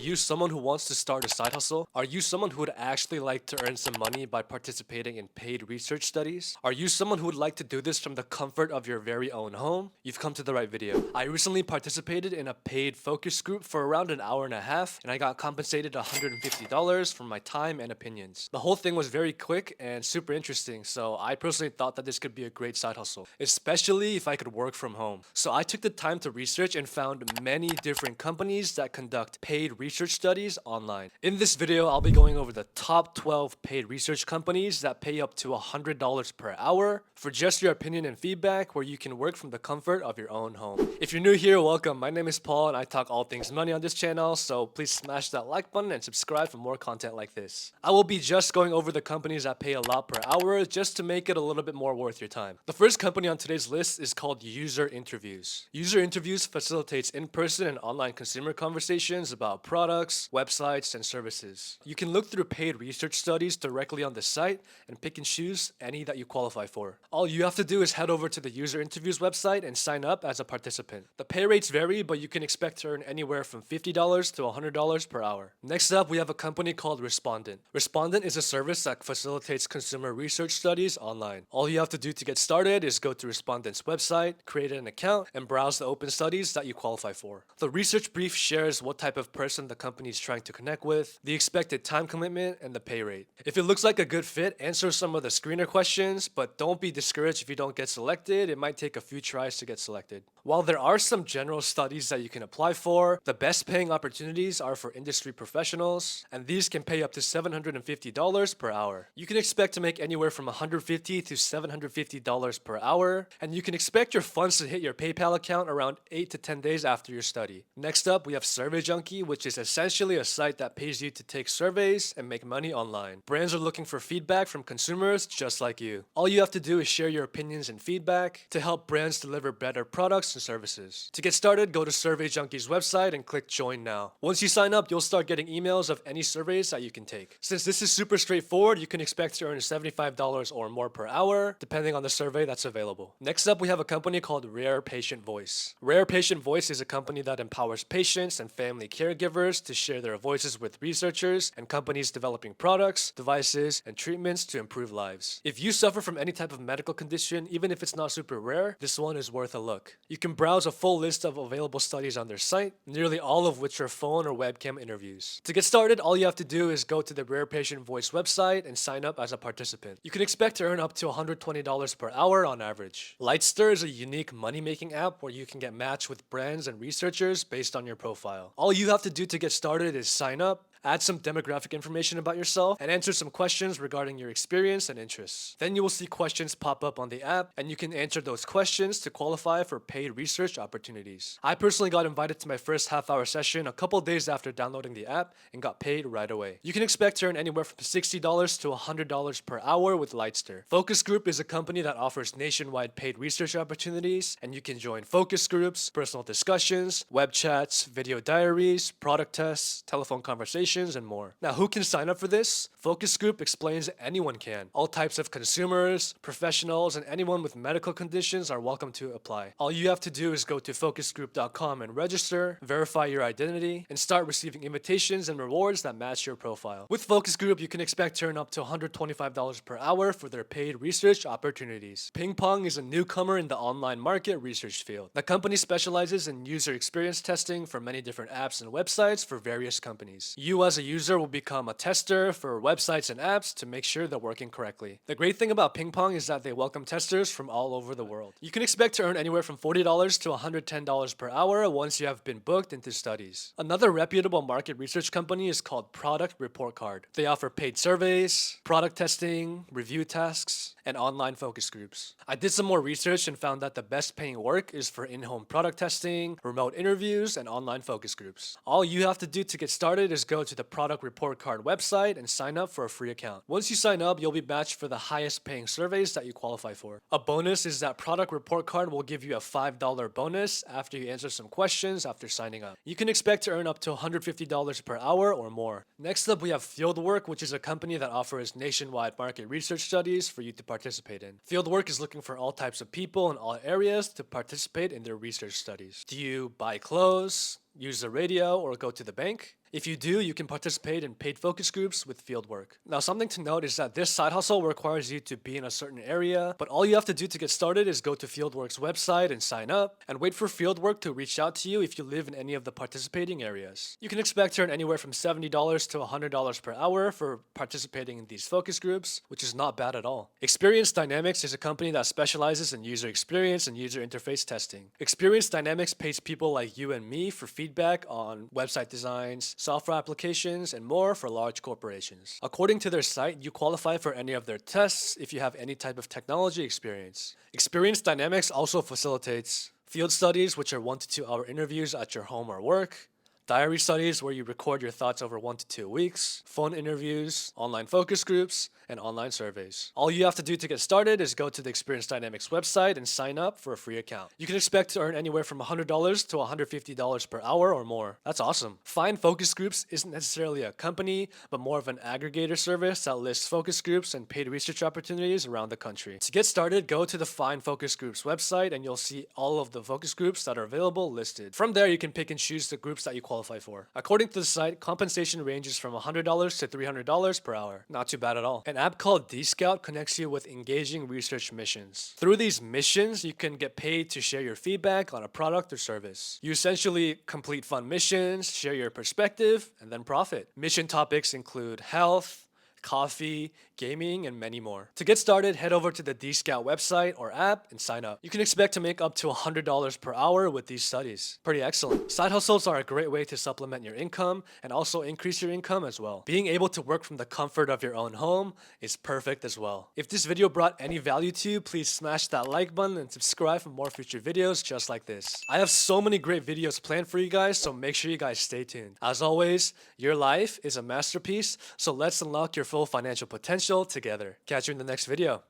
you someone who wants to start a side hustle? Are you someone who would actually like to earn some money by participating in paid research studies? Are you someone who would like to do this from the comfort of your very own home? You've come to the right video. I recently participated in a paid focus group for around an hour and a half, and I got compensated $150 for my time and opinions. The whole thing was very quick and super interesting, so I personally thought that this could be a great side hustle, especially if I could work from home. So I took the time to research and found many different companies that conduct paid research studies online. In this video, I'll be going over the top 12 paid research companies that pay up to $100 per hour for just your opinion and feedback, where you can work from the comfort of your own home. If you're new here, welcome. My name is Paul and I talk all things money on this channel, so please smash that like button and subscribe for more content like this. I will be just going over the companies that pay a lot per hour just to make it a little bit more worth your time. The first company on today's list is called User Interviews. User Interviews facilitates in-person and online consumer conversations about products, websites, and services. You can look through paid research studies directly on the site and pick and choose any that you qualify for. All you have to do is head over to the User Interviews website and sign up as a participant. The pay rates vary, but you can expect to earn anywhere from $50 to $100 per hour. Next up, we have a company called Respondent. Respondent is a service that facilitates consumer research studies online. All you have to do to get started is go to Respondent's website, create an account, and browse the open studies that you qualify for. The research brief shares what type of person the company is trying to connect with, the expected time commitment, and the pay rate. If it looks like a good fit, answer some of the screener questions, but don't be discouraged if you don't get selected. It might take a few tries to get selected. While there are some general studies that you can apply for, the best paying opportunities are for industry professionals, and these can pay up to $750 per hour. You can expect to make anywhere from $150 to $750 per hour, and you can expect your funds to hit your PayPal account around 8 to 10 days after your study. Next up, we have Survey Junkie, which is essentially a site that pays you to take surveys and make money online. Brands are looking for feedback from consumers just like you. All you have to do is share your opinions and feedback to help brands deliver better products and services. To get started, go to Survey Junkie's website and click Join Now. Once you sign up, you'll start getting emails of any surveys that you can take. Since this is super straightforward, you can expect to earn $75 or more per hour, depending on the survey that's available. Next up, we have a company called Rare Patient Voice. Rare Patient Voice is a company that empowers patients and family caregivers to share their voices with researchers and companies developing products, devices, and treatments to improve lives. If you suffer from any type of medical condition, even if it's not super rare, this one is worth a look. You can browse a full list of available studies on their site, nearly all of which are phone or webcam interviews. To get started, all you have to do is go to the Rare Patient Voice website and sign up as a participant. You can expect to earn up to $120 per hour on average. Lightster is a unique money-making app where you can get matched with brands and researchers based on your profile. All you have to do to get started is sign up, add some demographic information about yourself, and answer some questions regarding your experience and interests. Then you will see questions pop up on the app, and you can answer those questions to qualify for paid research opportunities. I personally got invited to my first half-hour session a couple days after downloading the app and got paid right away. You can expect to earn anywhere from $60 to $100 per hour with Lightster. Focus Group is a company that offers nationwide paid research opportunities, and you can join focus groups, personal discussions, web chats, video diaries, product tests, telephone conversations, and more. Now, who can sign up for this? Focus Group explains anyone can. All types of consumers, professionals, and anyone with medical conditions are welcome to apply. All you have to do is go to focusgroup.com and register, verify your identity, and start receiving invitations and rewards that match your profile. With Focus Group, you can expect to earn up to $125 per hour for their paid research opportunities. Ping Pong is a newcomer in the online market research field. The company specializes in user experience testing for many different apps and websites for various companies. You as a user will become a tester for websites and apps to make sure they're working correctly. The great thing about Ping Pong is that they welcome testers from all over the world. You can expect to earn anywhere from $40 to $110 per hour once you have been booked into studies. Another reputable market research company is called Product Report Card. They offer paid surveys, product testing, review tasks, and online focus groups. I did some more research and found that the best paying work is for in-home product testing, remote interviews, and online focus groups. All you have to do to get started is go to the Product Report Card website and sign up for a free account. Once you sign up, you'll be matched for the highest paying surveys that you qualify for. A bonus is that Product Report Card will give you a $5 bonus after you answer some questions after signing up. You can expect to earn up to $150 per hour or more. Next up, we have Fieldwork, which is a company that offers nationwide market research studies for you to participate in. Fieldwork is looking for all types of people in all areas to participate in their research studies. Do you buy clothes, use the radio, or go to the bank? If you do, you can participate in paid focus groups with fieldwork. Now, something to note is that this side hustle requires you to be in a certain area, but all you have to do to get started is go to Fieldwork's website and sign up, and wait for Fieldwork to reach out to you if you live in any of the participating areas. You can expect to earn anywhere from $70 to $100 per hour for participating in these focus groups, which is not bad at all. Experience Dynamics is a company that specializes in user experience and user interface testing. Experience Dynamics pays people like you and me for feedback on website designs, software applications, and more for large corporations. According to their site, you qualify for any of their tests if you have any type of technology experience. Experience Dynamics also facilitates field studies, which are 1 to 2 hour interviews at your home or work, diary studies where you record your thoughts over 1 to 2 weeks, phone interviews, online focus groups, and online surveys. All you have to do to get started is go to the Experience Dynamics website and sign up for a free account. You can expect to earn anywhere from $100 to $150 per hour or more. That's awesome. Find Focus Groups isn't necessarily a company, but more of an aggregator service that lists focus groups and paid research opportunities around the country. To get started, go to the Find Focus Groups website and you'll see all of the focus groups that are available listed. From there, you can pick and choose the groups that you qualify for. According to the site, compensation ranges from $100 to $300 per hour. Not too bad at all. An app called Dscout connects you with engaging research missions. Through these missions, you can get paid to share your feedback on a product or service. You essentially complete fun missions, share your perspective, and then profit. Mission topics include health, coffee, gaming, and many more. To get started, head over to the Dscout website or app and sign up. You can expect to make up to $100 per hour with these studies. Pretty excellent. Side hustles are a great way to supplement your income and also increase your income as well. Being able to work from the comfort of your own home is perfect as well. If this video brought any value to you, please smash that like button and subscribe for more future videos just like this. I have so many great videos planned for you guys, so make sure you guys stay tuned. As always, your life is a masterpiece, so let's unlock your full financial potential together. Catch you in the next video.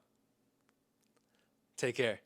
Take care.